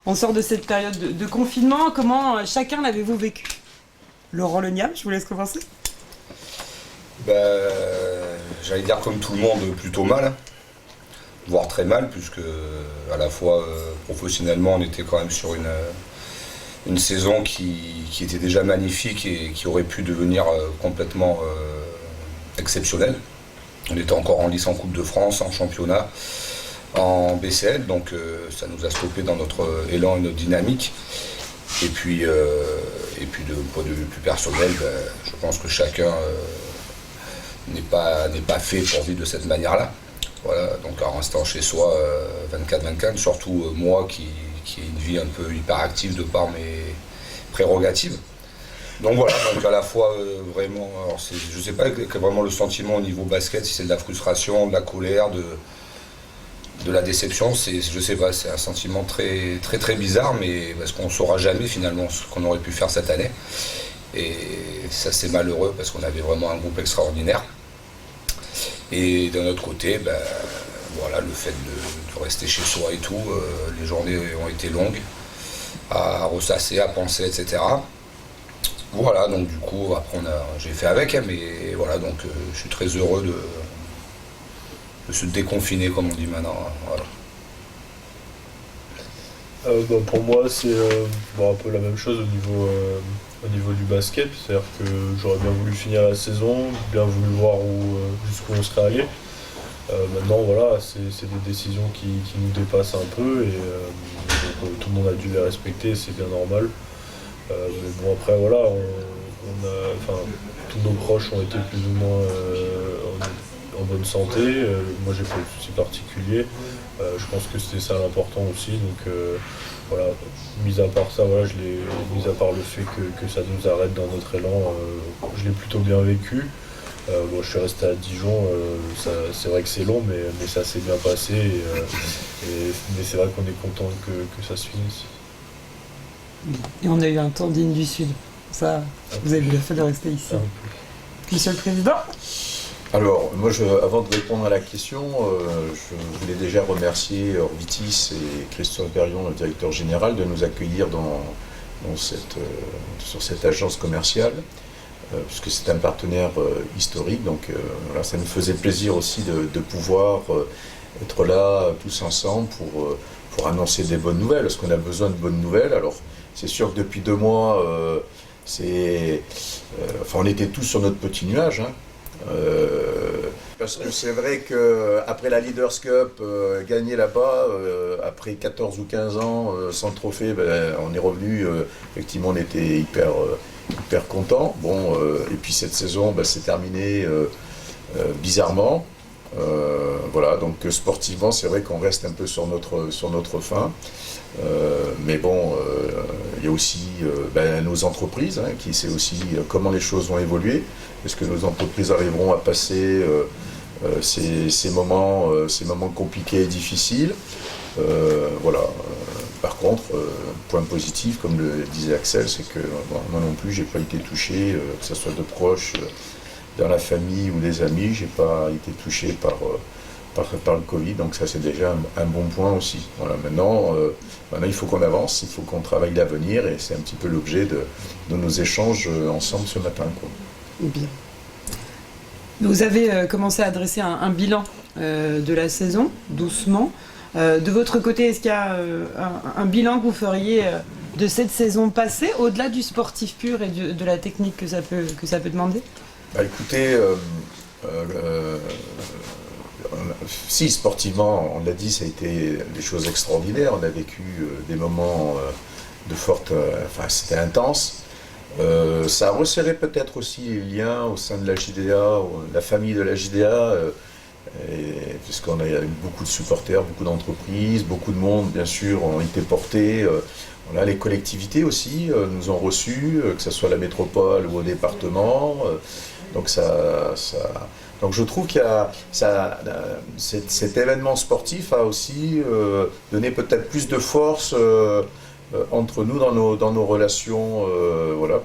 On sort de cette période de confinement. Comment chacun l'avez-vous vécu? Laurent Leniam, je vous laisse commencer. J'allais dire comme tout le monde, plutôt mal, voire très mal, puisque à la fois professionnellement on était quand même sur une saison qui était déjà magnifique et qui aurait pu devenir complètement exceptionnelle. On était encore en lice en Coupe de France, en championnat, en BCL, donc ça nous a stoppé dans notre élan et notre dynamique. Et puis de point de vue plus personnel, je pense que chacun n'est pas fait pour vivre de cette manière-là. Voilà, donc en restant chez soi 24/24, surtout moi qui ai une vie un peu hyperactive de par mes prérogatives. Donc voilà, donc à la fois vraiment, alors je ne sais pas vraiment le sentiment au niveau basket, si c'est de la frustration, de la colère, de la déception, je sais pas, c'est un sentiment très très très bizarre, mais parce qu'on ne saura jamais finalement ce qu'on aurait pu faire cette année. Et ça c'est malheureux parce qu'on avait vraiment un groupe extraordinaire. Et d'un autre côté, voilà, le fait de rester chez soi et tout, les journées ont été longues, à ressasser, à penser, etc. Voilà, donc du coup, après j'ai fait avec, hein, mais voilà, donc je suis très heureux de se déconfiner, comme on dit maintenant. Voilà. Pour moi, c'est un peu la même chose au niveau du basket. C'est-à-dire que j'aurais bien voulu finir la saison, bien voulu voir jusqu'où on serait allé. Maintenant, voilà, c'est des décisions qui nous dépassent un peu et donc, tout le monde a dû les respecter, c'est bien normal. Mais bon, après, voilà, tous nos proches ont été plus ou moins en bonne santé. Moi, j'ai pas de soucis particuliers. Je pense que c'était ça l'important aussi. Donc, voilà, mis à part ça, voilà, mis à part le fait que ça nous arrête dans notre élan, je l'ai plutôt bien vécu. Je suis resté à Dijon, c'est vrai que c'est long, mais ça s'est bien passé. Mais c'est vrai qu'on est content que ça se finisse. Et on a eu un temps digne du Sud. Ça, vous avez bien fait de rester ici. Monsieur le Président? Alors, moi, avant de répondre à la question, je voulais déjà remercier Orbitis et Christophe Berrion, le directeur général, de nous accueillir sur cette agence commerciale, puisque c'est un partenaire historique. Donc, voilà, ça nous faisait plaisir aussi de pouvoir être là tous ensemble pour annoncer des bonnes nouvelles, parce qu'on a besoin de bonnes nouvelles. Alors, c'est sûr que depuis 2 mois, on était tous sur notre petit nuage, hein. Parce que c'est vrai qu'après la Leaders Cup, gagner là-bas, après 14 ou 15 ans sans trophée, on est revenu, effectivement on était hyper contents. Bon, et puis cette saison s'est terminée bizarrement. Voilà, donc sportivement c'est vrai qu'on reste un peu sur notre faim. Mais bon, il y a aussi nos entreprises, hein, qui sait aussi comment les choses vont évoluer. Est-ce que nos entreprises arriveront à passer ces moments compliqués et difficiles? Voilà. Par contre, point positif, comme le disait Axel, c'est que moi non plus, j'ai pas été touché, que ce soit de proches, dans la famille ou des amis, j'ai pas été touché par le Covid, donc ça c'est déjà un bon point aussi. Voilà, maintenant il faut qu'on avance, il faut qu'on travaille l'avenir, et c'est un petit peu l'objet de nos échanges ensemble ce matin, quoi. Bien. Vous avez commencé à dresser un bilan de la saison, doucement. De votre côté, est-ce qu'il y a un bilan que vous feriez de cette saison passée, au-delà du sportif pur et de la technique que ça peut demander? Écoutez, si sportivement, on l'a dit, ça a été des choses extraordinaires. On a vécu des moments de forte... c'était intense. Ça a resserré peut-être aussi les liens au sein de la JDA, la famille de la JDA, puisqu'on a eu beaucoup de supporters, beaucoup d'entreprises, beaucoup de monde, bien sûr, ont été portés. Les collectivités aussi nous ont reçus, que ce soit la métropole ou au département. Donc je trouve qu'il y a cet événement sportif a aussi donné peut-être plus de force entre nous dans nos relations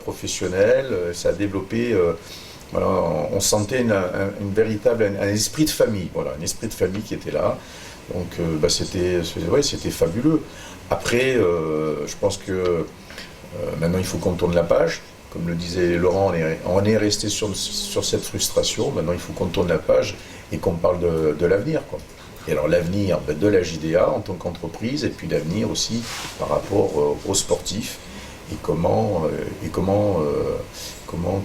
professionnelles. Ça a développé Voilà, on sentait une véritable, un esprit de famille, voilà, un esprit de famille qui était là. Donc c'était fabuleux. Après, je pense que maintenant il faut qu'on tourne la page. Comme le disait Laurent, on est resté sur cette frustration. Maintenant il faut qu'on tourne la page et qu'on parle de l'avenir, quoi. Et alors l'avenir de la JDA en tant qu'entreprise, et puis l'avenir aussi par rapport aux sportifs, et comment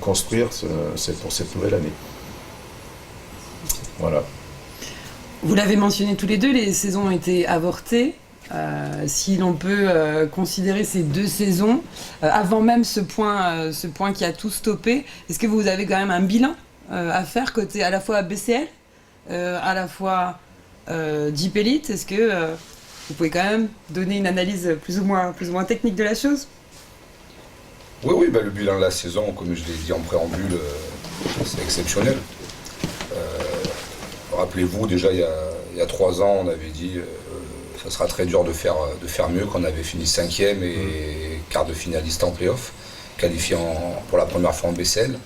construire pour cette nouvelle année. Voilà. Vous l'avez mentionné tous les deux, les saisons ont été avortées. Si l'on peut considérer ces 2 saisons, avant même ce point qui a tout stoppé, est-ce que vous avez quand même un bilan à faire côté à la fois BCL, à la fois Jeep Elite? Est-ce que vous pouvez quand même donner une analyse plus ou moins technique de la chose? Oui, le bilan de la saison, comme je l'ai dit en préambule, c'est exceptionnel. Rappelez-vous, déjà il y a 3 ans, on avait dit ça sera très dur de faire mieux, qu'on avait fini 5e et quart de finaliste en play-off, qualifié pour la première fois en BCL.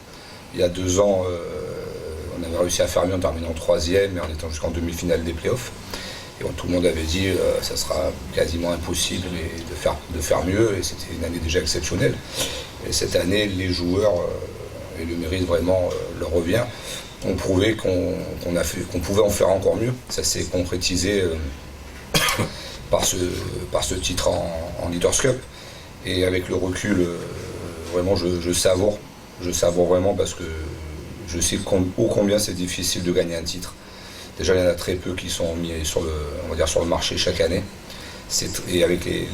Il y a 2 ans, on avait réussi à faire mieux en terminant 3e et en étant jusqu'en demi-finale des play-offs. Et tout le monde avait dit ça sera quasiment impossible de faire mieux, et c'était une année déjà exceptionnelle. Et cette année, les joueurs, et le mérite vraiment leur revient, ont prouvé qu'on pouvait en faire encore mieux. Ça s'est concrétisé par ce titre en Leaders Cup. Et avec le recul, vraiment je savoure vraiment, parce que je sais ô combien c'est difficile de gagner un titre. Déjà, il y en a très peu qui sont mis sur le marché chaque année. Et avec les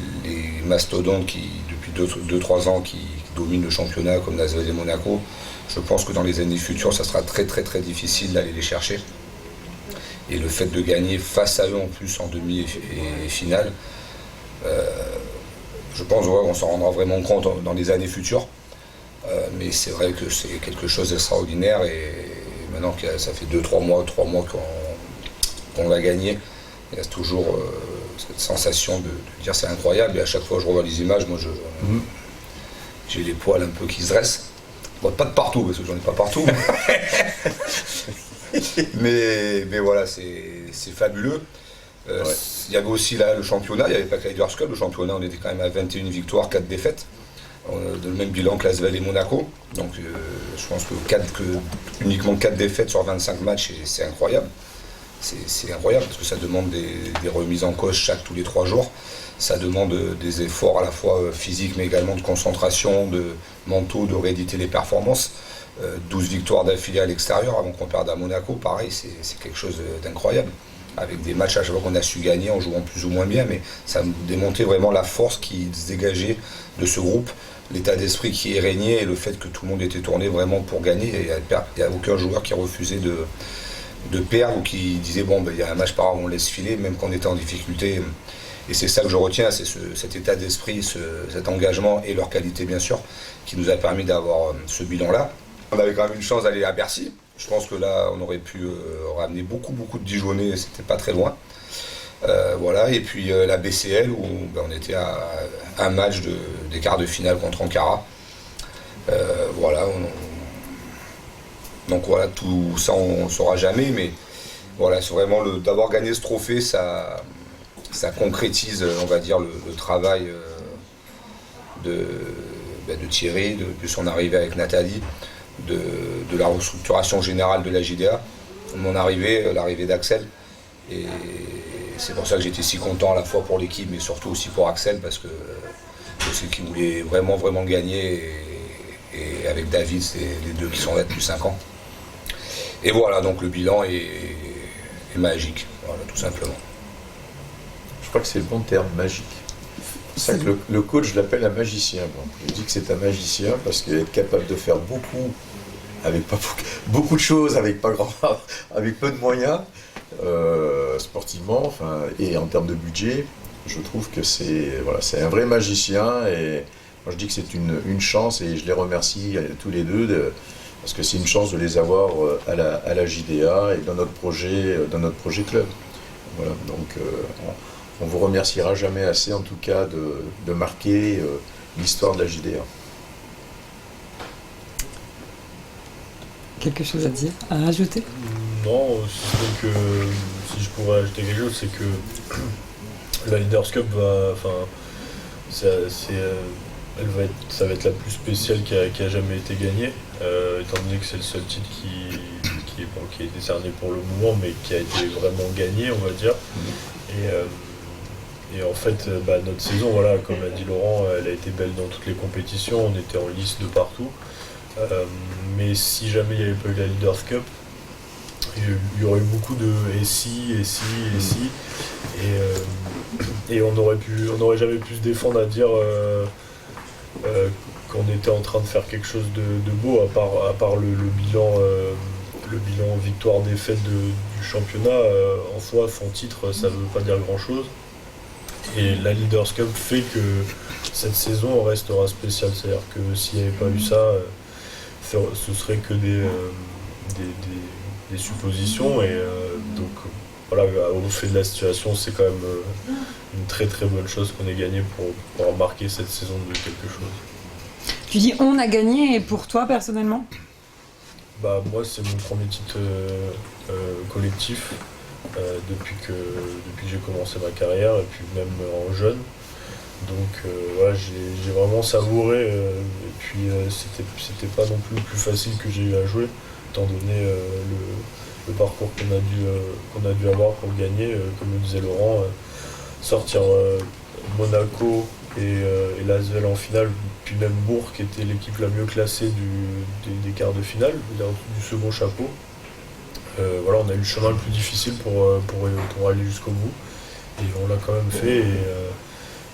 mastodontes qui, depuis 2-3 ans, qui dominent le championnat, comme Lasvel et Monaco, je pense que dans les années futures, ça sera très très très difficile d'aller les chercher. Et le fait de gagner face à eux en plus en demi et finale, je pense qu'on s'en rendra vraiment compte dans les années futures. Mais c'est vrai que c'est quelque chose d'extraordinaire, et maintenant que ça fait 2-3 mois qu'on va gagner, il y a toujours cette sensation de dire c'est incroyable, et à chaque fois que je revois les images, moi j'ai les poils un peu qui se dressent. Bon, pas de partout, parce que j'en ai pas partout. mais voilà, c'est fabuleux. Ouais. Il y avait aussi là le championnat, il n'y avait pas que Leaders Cup. Le championnat, on était quand même à 21 victoires, 4 défaites. On a le même bilan que Lasvel et Monaco. Donc je pense que uniquement 4 défaites sur 25 matchs, c'est incroyable. C'est incroyable, parce que ça demande des remises en cause tous les 3 jours. Ça demande des efforts à la fois physiques, mais également de concentration, de mentaux, de rééditer les performances. 12 victoires d'affilée à l'extérieur avant qu'on perde à Monaco, pareil, c'est quelque chose d'incroyable. Avec des matchs à chaque fois qu'on a su gagner en jouant plus ou moins bien, mais ça démontrait vraiment la force qui se dégageait de ce groupe, l'état d'esprit qui est régné, et le fait que tout le monde était tourné vraiment pour gagner. Et il n'y a aucun joueur qui refusait de perdre, ou qui disait bon, il y a un match par an, on laisse filer, même quand on était en difficulté. Et c'est ça que je retiens, c'est cet état d'esprit, cet engagement, et leur qualité bien sûr, qui nous a permis d'avoir ce bilan-là. On avait quand même une chance d'aller à Bercy. Je pense que là, on aurait pu ramener beaucoup de Dijonais, c'était pas très loin. Voilà. Et puis la BCL, où on était à un match des quarts de finale contre Ankara. Voilà. Donc voilà, tout ça on ne saura jamais, mais voilà, c'est vraiment d'avoir gagné ce trophée, ça concrétise, on va dire, le travail de Thierry, depuis son arrivée avec Nathalie, de la restructuration générale de la JDA, mon arrivée, l'arrivée d'Axel. Et c'est pour ça que j'étais si content à la fois pour l'équipe, mais surtout aussi pour Axel, parce que je sais qu'il voulait vraiment gagner, et avec David, c'est les deux qui sont là depuis 5 ans. Et voilà, donc le bilan est magique, voilà, tout simplement. Je crois que c'est le bon terme, magique. C'est ça que le coach, je l'appelle un magicien. Bon, je dis que c'est un magicien parce qu'il est capable de faire beaucoup, avec pas beaucoup de choses, avec peu de moyens, sportivement, enfin, et en termes de budget. Je trouve que c'est un vrai magicien, et moi je dis que c'est une chance, et je les remercie tous les deux parce que c'est une chance de les avoir à la JDA et dans notre projet club. Voilà, donc on vous remerciera jamais assez, en tout cas, de marquer l'histoire de la JDA. quelque chose à dire, à rajouter? Non, si ce n'est que si je pourrais ajouter quelque chose, c'est que la Leaders Cup va, enfin, ça va être la plus spéciale qui a jamais été gagnée, étant donné que c'est le seul titre qui a été décerné pour le moment, mais qui a été vraiment gagné, on va dire. Et en fait, notre saison, voilà, comme a dit Laurent, elle a été belle dans toutes les compétitions, on était en lice de partout. Mais si jamais il n'y avait pas eu la Leaders Cup, il y aurait eu beaucoup de et si. Et on n'aurait jamais pu se défendre à dire qu'on était en train de faire quelque chose de beau, à part le bilan victoire-défaite du championnat. En soi, son titre, ça ne veut pas dire grand-chose. Et la Leaders Cup fait que cette saison restera spéciale. C'est-à-dire que s'il n'y avait pas eu ça, ce serait que des suppositions. Et donc voilà, au fait de la situation, c'est quand même une très très bonne chose qu'on ait gagné pour avoir marqué cette saison de quelque chose. Tu dis on a gagné, et pour toi personnellement? Moi, c'est mon premier titre collectif depuis que j'ai commencé ma carrière, et puis même en jeune. Donc voilà, j'ai vraiment savouré, et puis c'était pas non plus le plus facile que j'ai eu à jouer, étant donné le parcours qu'on a dû avoir pour gagner, comme le disait Laurent, sortir Monaco et l'Asvel en finale, puis même Bourg qui était l'équipe la mieux classée des quarts de finale, du second chapeau. Voilà, on a eu le chemin le plus difficile pour aller jusqu'au bout, et on l'a quand même fait. Et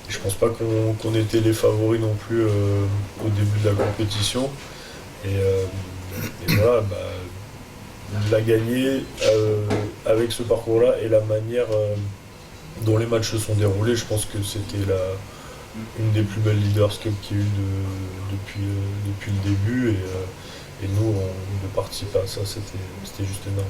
je pense pas qu'on était les favoris non plus au début de la compétition. Et voilà, on l'a gagné avec ce parcours-là et la manière dont les matchs se sont déroulés. Je pense que c'était une des plus belles Leaders Cup qu'il y a eu depuis le début. Et nous, de participer à ça, c'était juste énorme.